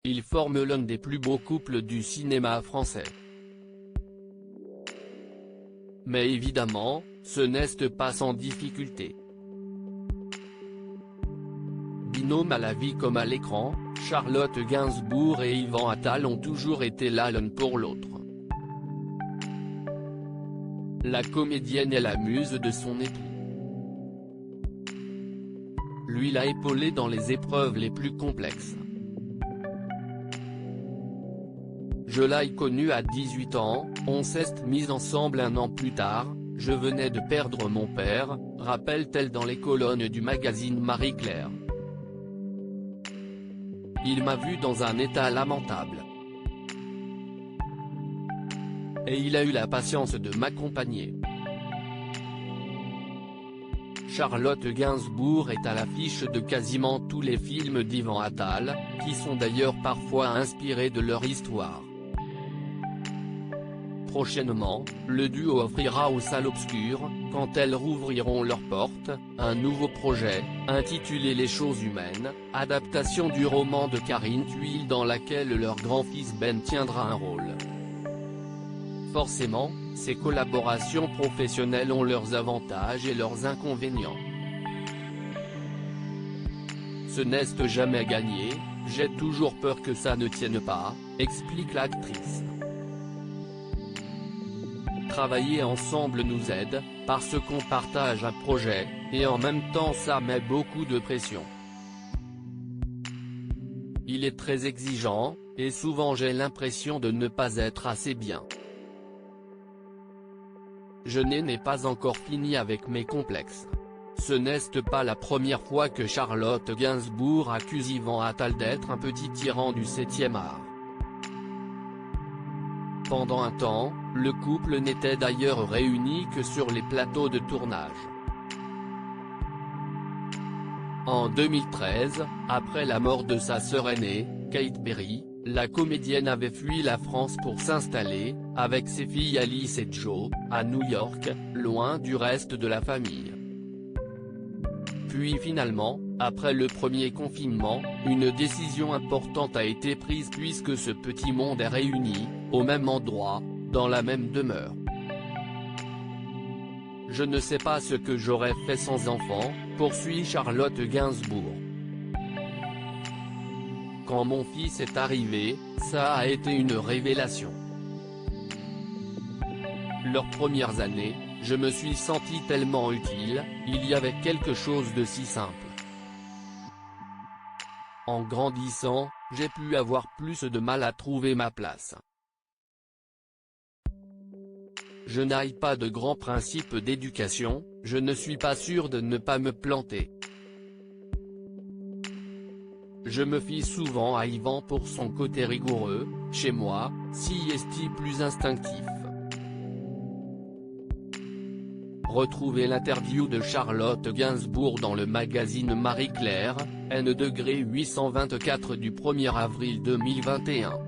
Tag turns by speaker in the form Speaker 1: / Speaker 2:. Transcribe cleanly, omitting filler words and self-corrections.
Speaker 1: ils forment l'un des plus beaux couples du cinéma français. Mais évidemment, ce n'est pas sans difficulté. Binôme à la vie comme à l'écran, Charlotte Gainsbourg et Yvan Attal ont toujours été là l'un pour l'autre. La comédienne est la muse de son époux. Lui l'a épaulé dans les épreuves les plus complexes. Je l'ai connu à 18 ans, on s'est mis ensemble un an plus tard, je venais de perdre mon père, rappelle-t-elle dans les colonnes du magazine Marie-Claire. Il m'a vu dans un état lamentable. Et il a eu la patience de m'accompagner. Charlotte Gainsbourg est à l'affiche de quasiment tous les films d'Yvan Attal, qui sont d'ailleurs parfois inspirés de leur histoire. Prochainement, le duo offrira aux salles obscures, quand elles rouvriront leurs portes, un nouveau projet, intitulé Les choses humaines, adaptation du roman de Karine Thuil dans laquelle leur grand-fils Ben tiendra un rôle. Forcément, ces collaborations professionnelles ont leurs avantages et leurs inconvénients. Ce n'est jamais gagné, j'ai toujours peur que ça ne tienne pas, explique l'actrice. Travailler ensemble nous aide, parce qu'on partage un projet, et en même temps ça met beaucoup de pression. Il est très exigeant, et souvent j'ai l'impression de ne pas être assez bien. Je n'ai pas encore fini avec mes complexes. Ce n'est pas la première fois que Charlotte Gainsbourg accuse Yvan Attal d'être un petit tyran du 7e art. Pendant un temps, le couple n'était d'ailleurs réuni que sur les plateaux de tournage. En 2013, après la mort de sa sœur aînée, Kate Perry, la comédienne avait fui la France pour s'installer, avec ses filles Alice et Jo, à New York, loin du reste de la famille. Puis finalement, après le premier confinement, une décision importante a été prise puisque ce petit monde est réuni, au même endroit, dans la même demeure. Je ne sais pas ce que j'aurais fait sans enfant, poursuit Charlotte Gainsbourg. Quand mon fils est arrivé, ça a été une révélation. Leurs premières années, je me suis senti tellement utile, il y avait quelque chose de si simple. En grandissant, j'ai pu avoir plus de mal à trouver ma place. Je n'ai pas de grands principes d'éducation, je ne suis pas sûr de ne pas me planter. Je me fie souvent à Yvan pour son côté rigoureux, chez moi, si est-il plus instinctif. Retrouvez l'interview de Charlotte Gainsbourg dans le magazine Marie-Claire, N°824 du 1er avril 2021.